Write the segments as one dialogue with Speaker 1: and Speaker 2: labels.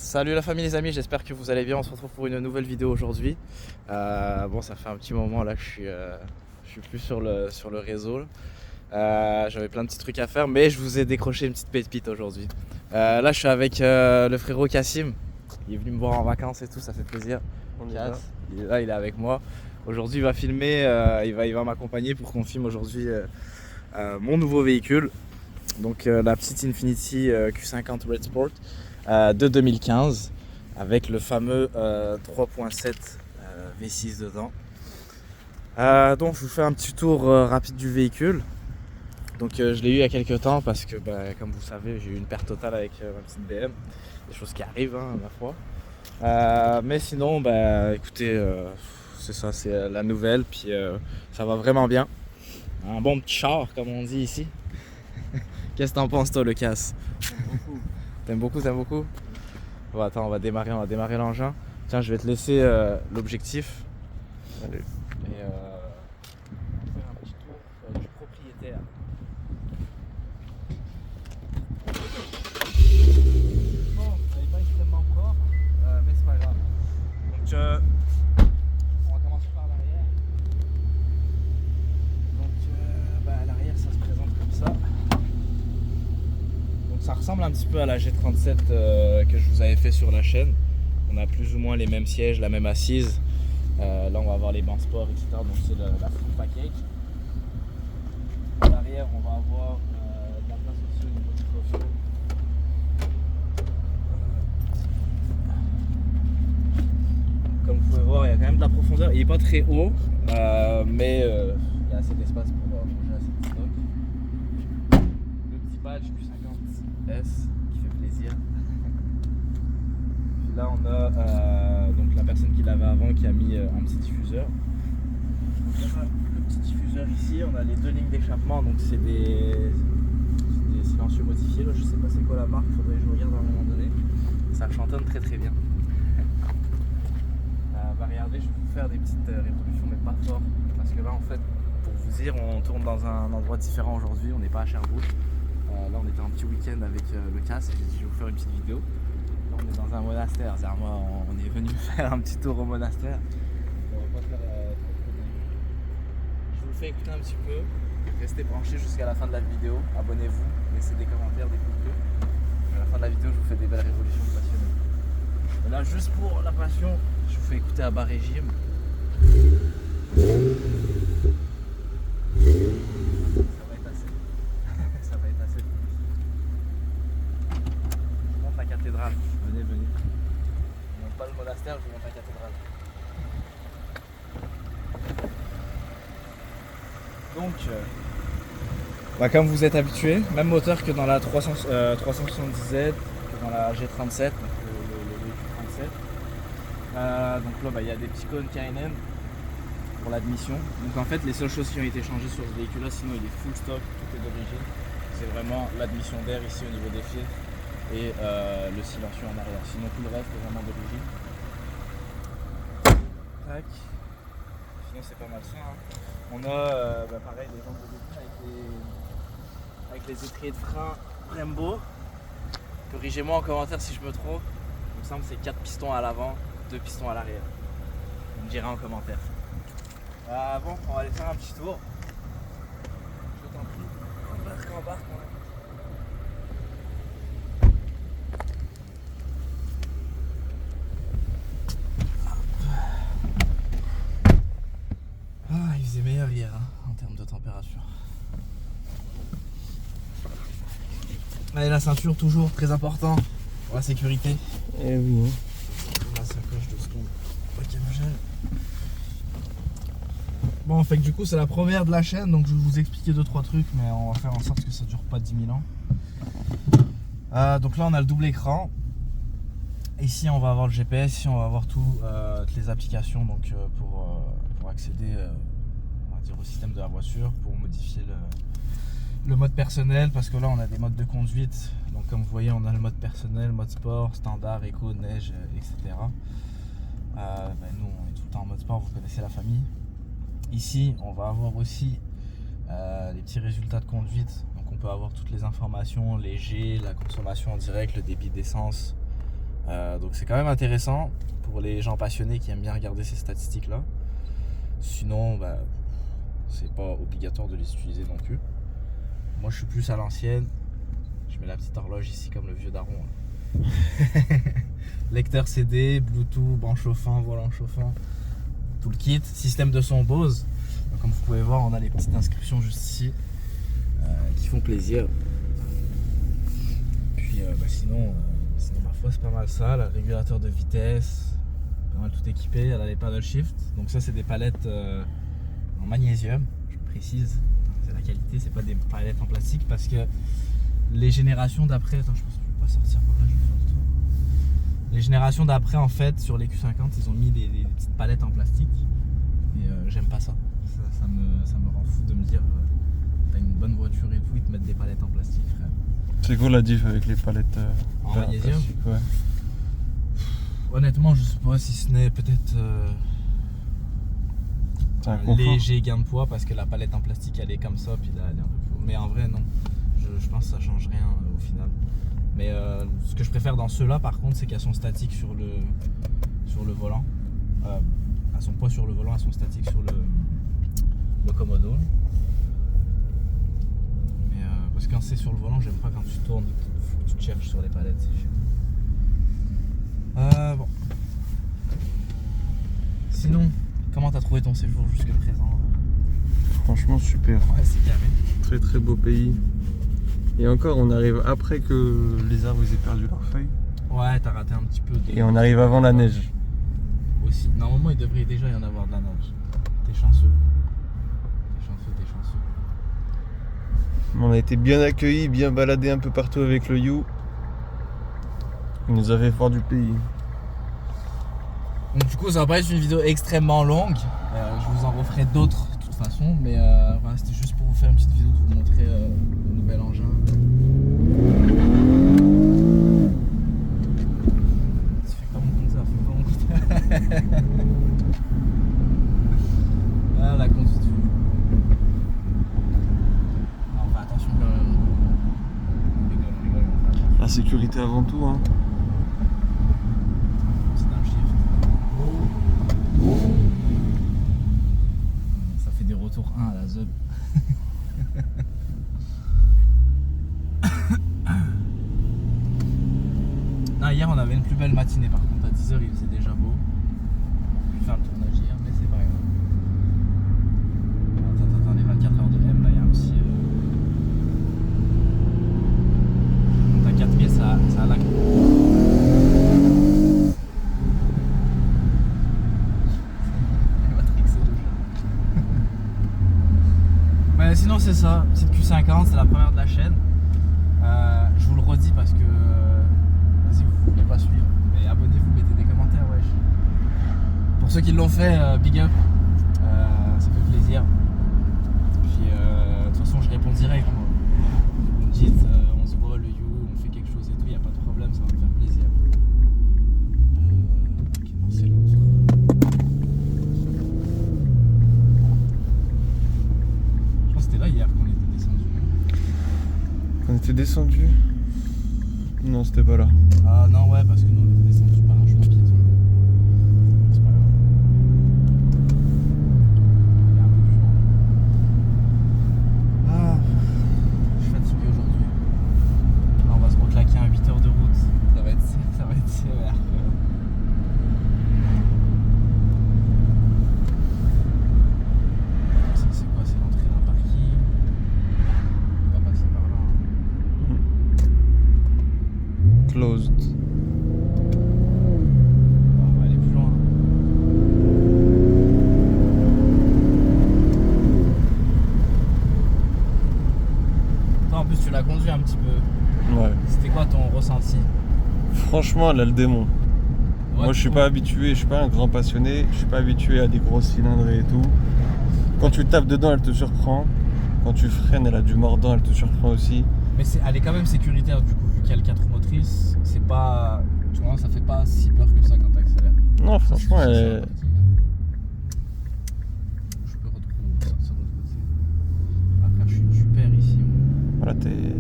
Speaker 1: Salut la famille les amis, j'espère que vous allez bien, on se retrouve pour une nouvelle vidéo aujourd'hui. Bon, ça fait un petit moment là que je suis plus sur le réseau. J'avais plein de petits trucs à faire, mais je vous ai décroché une petite pépite aujourd'hui. Là je suis avec le frérot Kassim, il est venu me voir en vacances et tout, ça fait plaisir. Il est là, il est avec moi. Aujourd'hui il va filmer, il va m'accompagner pour qu'on filme aujourd'hui mon nouveau véhicule. Donc la petite Infiniti Q50 Red Sport de 2015 avec le fameux 3.7 V6 dedans. Donc je vous fais un petit tour rapide du véhicule. Donc je l'ai eu il y a quelques temps parce que comme vous savez j'ai eu une perte totale avec ma petite BM. Des choses qui arrivent ma foi. Mais sinon écoutez, c'est ça, c'est la nouvelle, puis ça va vraiment bien. Un bon petit char comme on dit ici. Qu'est-ce que t'en penses toi, le casse? T'aimes beaucoup, t'aimes beaucoup? Bon, attends, on va démarrer l'engin. Tiens, je vais te laisser l'objectif.
Speaker 2: Allez.
Speaker 1: Et on va faire un petit tour du propriétaire. Bon, elle n'est pas extrêmement propre, mais c'est pas grave. Donc, on va commencer par l'arrière. Donc, à l'arrière, ça se présente comme ça. Donc, ça ressemble un petit peu à la G37 que je vous avais fait sur la chaîne. On a plus ou moins les mêmes sièges, la même assise. Là, on va avoir les bancs sport, etc. Donc, c'est la full package. À l'arrière, on va avoir de la place aussi au niveau du coffre. Comme vous pouvez voir, il y a quand même de la profondeur. Il n'est pas très haut, mais il y a assez d'espace pour ranger assez de stock. Le petit badge Q50S qui fait plaisir. Puis là, on a donc la personne qui l'avait avant qui a mis un petit diffuseur. Donc, on a le petit diffuseur ici, on a les deux lignes d'échappement, donc c'est des silencieux modifiés. Là, je sais pas c'est quoi la marque, faudrait que je regarde à un moment donné. Ça chantonne très très bien. Regardez, je vais vous faire des petites révolutions, mais pas fort, parce que là en fait, pour vous dire, on tourne dans un endroit différent aujourd'hui, on n'est pas à Sherbrooke. Là on était un petit week-end avec le casse et j'ai dit je vais vous faire une petite vidéo. Là on est dans un monastère, c'est-à-dire moi on est venu faire un petit tour au monastère. On va pas faire trop de dingue. Je vous le fais écouter un petit peu, restez branchés jusqu'à la fin de la vidéo, abonnez-vous, laissez des commentaires, des pouces bleus. À la fin de la vidéo je vous fais des belles révolutions passionnées. Et là juste pour la passion, je vous fais écouter à bas régime. Ça va être assez. Ça va être assez. Je vous montre la cathédrale. Venez. Je vous montre pas le monastère, je vous montre la cathédrale. Donc, comme vous êtes habitué, même moteur que dans la 370Z, que dans la G37, donc le Q37. Donc là, il y a des petits cônes KNM pour l'admission. Donc en fait, les seules choses qui ont été changées sur ce véhicule-là, sinon il est full stock, tout est d'origine. C'est vraiment l'admission d'air ici au niveau des filtres et le silencieux en arrière. Sinon tout le reste est vraiment d'origine. Tac. Sinon c'est pas mal ça. On a pareil des jambes de véhicule avec les étriers de frein Brembo. Corrigez-moi en commentaire si je me trompe. Il me semble que c'est 4 pistons à l'avant, 2 pistons à l'arrière. Vous me direz en commentaire. Bon, on va aller faire un petit tour. Je t'en prie. Embarque. Il faisait meilleur hier en termes de température. Allez, la ceinture toujours très important pour la sécurité.
Speaker 2: Eh oui.
Speaker 1: La sacoche de secondes. Ok, ma gêne. Bon, fait que du coup, c'est la première de la chaîne, donc je vais vous expliquer 2-3 trucs, mais on va faire en sorte que ça dure pas 10 000 ans. Donc là, on a le double écran. Ici, on va avoir le GPS, ici, on va avoir toutes les applications donc, pour accéder on va dire, au système de la voiture, pour modifier le mode personnel, parce que là, on a des modes de conduite. Donc comme vous voyez, on a le mode personnel, mode sport, standard, éco, neige, etc. Nous, on est tout le temps en mode sport, vous connaissez la famille. Ici, on va avoir aussi les petits résultats de conduite. Donc on peut avoir toutes les informations, les G, la consommation en direct, le débit d'essence, Donc c'est quand même intéressant pour les gens passionnés qui aiment bien regarder ces statistiques-là. Sinon, c'est pas obligatoire de les utiliser non plus. Moi, je suis plus à l'ancienne. Je mets la petite horloge ici comme le vieux daron. Lecteur CD, Bluetooth, banc chauffant, volant chauffant, tout le kit. Système de son Bose. Donc, comme vous pouvez voir, on a les petites inscriptions juste ici qui font plaisir. Puis sinon, ma foi, c'est pas mal ça. Le régulateur de vitesse, pas mal tout équipé. Elle a les paddle shift. Donc ça, c'est des palettes en magnésium, je précise. C'est la qualité, c'est pas des palettes en plastique parce que les générations d'après, attends, je pense que je vais pas sortir par là, je vais faire le tour. Les générations d'après, en fait, sur les Q50, ils ont mis des petites palettes en plastique et j'aime pas ça. Ça me rend fou de me dire t'as une bonne voiture et tout, ils te mettent des palettes en plastique, frère.
Speaker 2: C'est quoi la diff avec les palettes
Speaker 1: en magnésium
Speaker 2: plastique, ouais.
Speaker 1: Honnêtement, je sais pas si ce n'est peut-être un léger gain de poids parce que la palette en plastique elle est comme ça, puis là elle est un peu plus haut. Mais en vrai, non. Je pense que ça change rien au final. Mais ce que je préfère dans ceux-là, par contre, c'est qu'elles sont statiques sur le volant. Elles sont pas sur le volant, elles sont statiques sur le Komodo. Mais parce que quand c'est sur le volant, j'aime pas quand tu tournes, tu te cherches sur les palettes, c'est chiant. Bon. Sinon, comment t'as trouvé ton séjour jusqu'à présent?
Speaker 2: Franchement super.
Speaker 1: Ouais, c'est carré.
Speaker 2: Très très beau pays. Et encore, on arrive après que les arbres aient perdu leurs feuilles.
Speaker 1: Ouais, t'as raté un petit peu de...
Speaker 2: Et on arrive avant la neige.
Speaker 1: Aussi. Normalement, il devrait déjà y en avoir de la neige. T'es chanceux. T'es chanceux.
Speaker 2: On a été bien accueillis, bien baladés un peu partout avec le You. Il nous a fait voir du pays.
Speaker 1: Donc du coup, ça va pas être une vidéo extrêmement longue. Je vous en referai d'autres de toute façon. Mais voilà, c'était juste pour vous faire une petite vidéo, de vous montrer le nouvel engin. Ça fait comme on compte ça, Ah, la conduite. Ah, on fait attention quand même. On rigole, on fait attention.
Speaker 2: La sécurité avant tout, hein.
Speaker 1: C'est un shift. Ça fait des retours 1 à la ZEB. Non, hier on avait une plus belle matinée par contre, à 10h il faisait déjà beau. Je vais faire le tournage hier, mais c'est pas grave. Attends, les 24 heures de M là, il y a un petit. Quand t'as 4000, ça a la. Mais sinon c'est ça, petite Q50, c'est la première de la chaîne. Je vous le redis parce que vas-y, vous voulez pas suivre, mais abonnez-vous, mettez des commentaires, wesh. Pour ceux qui l'ont fait, big up, ça fait plaisir. Puis de toute façon je réponds direct, moi. Vous me dites, on se voit le You, on fait quelque chose et tout, y a pas de problème, ça va me faire plaisir. Ok, non, c'est l'autre. Je pense que c'était là hier qu'on était descendu.
Speaker 2: On était descendu. Non, c'était pas là.
Speaker 1: Ah non, ouais, parce que nous on est descendu par un chemin piéton. C'est pas grave. Il est un peu plus loin. Ah, je suis fatigué aujourd'hui. Là, on va se reclaquer à 8 heures de route. Ça va être sévère. Ça, c'est quoi? C'est l'entrée d'un parking. On va passer par là.
Speaker 2: Closed.
Speaker 1: On va aller plus loin. Toi, en plus, tu l'as conduit un petit peu.
Speaker 2: Ouais.
Speaker 1: C'était quoi ton ressenti?
Speaker 2: Franchement, elle a le démon.
Speaker 1: Ouais,
Speaker 2: Moi, je suis pas habitué, je suis pas un grand passionné, je suis pas habitué à des grosses cylindrées et tout. Quand tu tapes dedans, elle te surprend. Quand tu freines, elle a du mordant, elle te surprend aussi.
Speaker 1: Mais elle est quand même sécuritaire du coup, vu qu'elle a 4 roues motrices. C'est pas. Tu vois, ça fait pas si peur que ça quand t'accélères.
Speaker 2: Non, franchement,
Speaker 1: Ça, c'est
Speaker 2: elle...
Speaker 1: un parking, hein. Je peux retrouver sortir de l'autre côté. Après, je suis super ici. Moi.
Speaker 2: Voilà, t'es...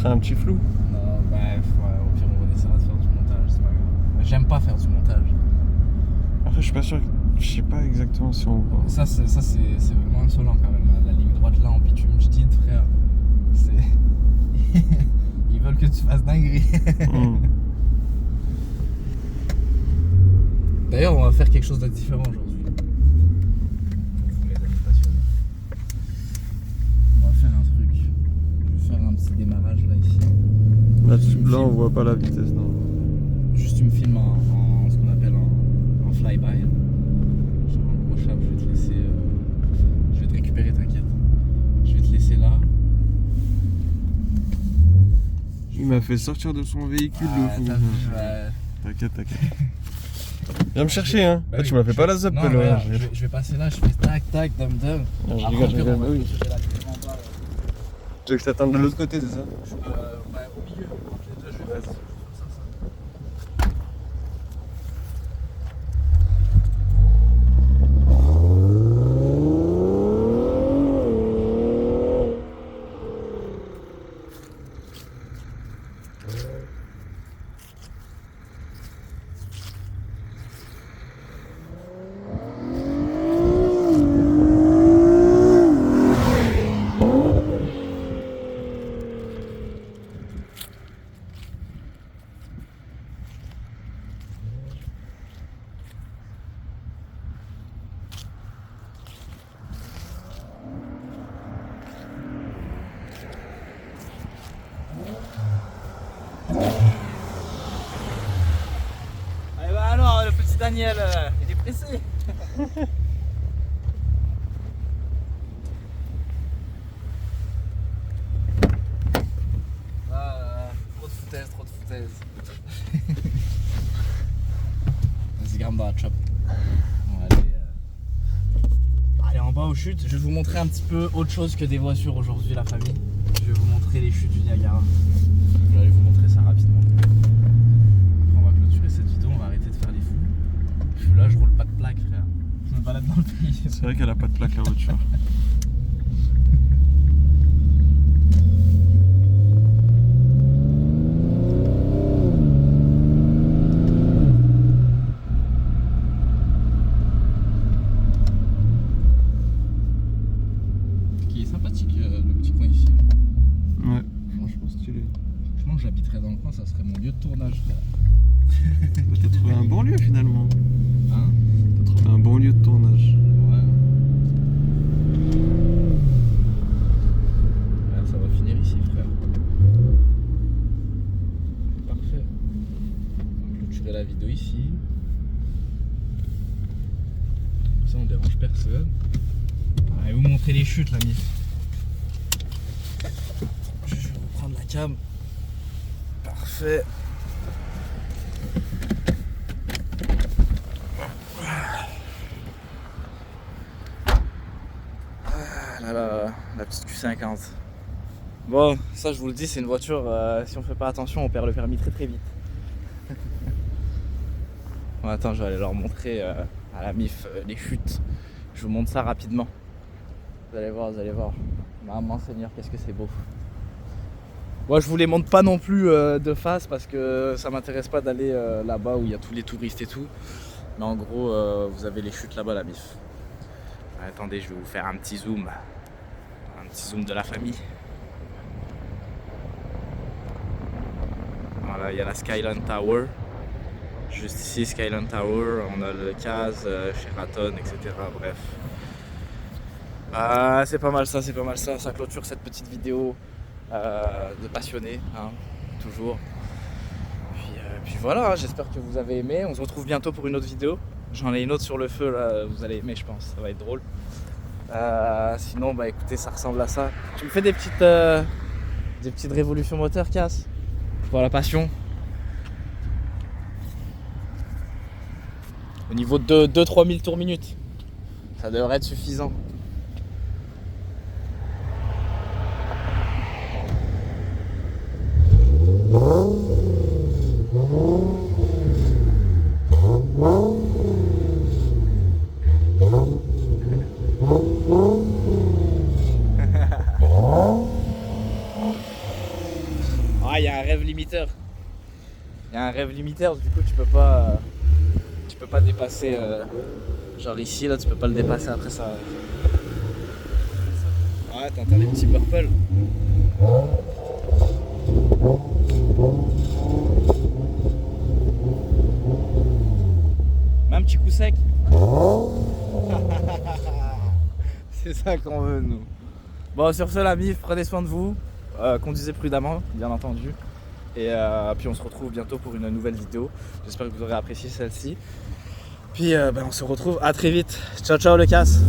Speaker 2: ferait un petit flou.
Speaker 1: Non, bref, ouais, au pire on essaiera de faire du montage, c'est pas grave. J'aime pas faire du montage.
Speaker 2: Après, je suis pas sûr, je sais pas exactement si on voit.
Speaker 1: Ça c'est vraiment insolent quand même. La ligne droite là en bitume, je dis, frère. C'est. Ils veulent que tu fasses dinguerie. D'ailleurs, on va faire quelque chose de différent aujourd'hui. Pour vous, mes amis passionnés. On va faire un truc. Je vais faire un petit démarrage là ici.
Speaker 2: Là, on voit pas la vitesse, non.
Speaker 1: Juste tu me filmes en ce qu'on appelle en flyby. Genre un gros chap, je vais te laisser. Je vais te récupérer, t'inquiète. Je vais te laisser là.
Speaker 2: Il m'a fait sortir de son véhicule de fou. T'inquiète. Viens me chercher, hein.
Speaker 1: Bah
Speaker 2: Ah,
Speaker 1: oui,
Speaker 2: tu m'as fait pas la zap,
Speaker 1: non,
Speaker 2: là.
Speaker 1: regarde, je vais passer là, je fais tac tac dum dum.
Speaker 2: Non, je
Speaker 1: Après,
Speaker 2: rigole,
Speaker 1: on va
Speaker 2: oui.
Speaker 1: toucher la clé en bas,
Speaker 2: Tu veux que je t'attende de l'autre côté, c'est ça?
Speaker 1: ouais, au milieu, entre les deux, je vais faire ça. Allez, bah alors, le petit Daniel, il est pressé. Trop de foutaise. Vas-y, grimpe dans la chop. On va aller en bas aux chutes. Je vais vous montrer un petit peu autre chose que des voitures aujourd'hui, la famille. Je vais vous montrer les chutes du Niagara. Je vais aller vous montrer ça rapidement. Après, on va clôturer cette vidéo, on va arrêter de faire les fous. Je suis là, je roule pas de plaque, frère. Je me balade dans le pays.
Speaker 2: C'est vrai qu'elle a pas de plaque, la voiture.
Speaker 1: Qui est sympathique, le petit coin ici.
Speaker 2: Ouais, franchement stylé.
Speaker 1: Franchement, j'habiterais dans le coin, ça serait mon lieu de tournage, frère.
Speaker 2: T'as trouvé un bon lieu finalement.
Speaker 1: Hein?
Speaker 2: T'as trouvé un bon lieu de tournage.
Speaker 1: Ouais. Ouais, ça va finir ici, frère. Parfait. On va clôturer la vidéo ici. Comme ça, on dérange personne. Allez, vous montrer les chutes, l'ami. Je vais reprendre la cam. Parfait. La petite Q50. Bon, ça je vous le dis, c'est une voiture, si on fait pas attention, on perd le permis très très vite. Bon, attends, je vais aller leur montrer à la MIF les chutes. Je vous montre ça rapidement. Vous allez voir. Maman Seigneur, qu'est-ce que c'est beau. Moi, je vous les montre pas non plus de face parce que ça m'intéresse pas d'aller là-bas où il y a tous les touristes et tout. Mais en gros, vous avez les chutes là-bas, la MIF. Attendez, je vais vous faire un petit zoom. Un petit zoom de la famille. Voilà, il y a la Skyline Tower. Juste ici, Skyline Tower. On a le Caz, Sheraton, etc. Bref. C'est pas mal ça, ça clôture cette petite vidéo de passionné, hein, toujours. Puis voilà, hein, j'espère que vous avez aimé. On se retrouve bientôt pour une autre vidéo. J'en ai une autre sur le feu là, vous allez aimer, je pense, ça va être drôle. Sinon, bah écoutez, ça ressemble à ça. Tu me fais des petites révolutions moteur, Cass, pour la passion. Au niveau de 2-3 000 tours minute, ça devrait être suffisant. Ah, il y a un rêve limiteur. Il y a un rêve limiteur, du coup tu peux pas dépasser. Genre ici, là, tu peux pas le dépasser après ça. Ouais, t'entends les petits purple. Même un petit coup sec. C'est ça qu'on veut, nous. Bon, sur ce, la bif, prenez soin de vous. Conduisez prudemment, bien entendu. Et puis on se retrouve bientôt pour une nouvelle vidéo. J'espère que vous aurez apprécié celle-ci. Puis on se retrouve à très vite. Ciao ciao le casse.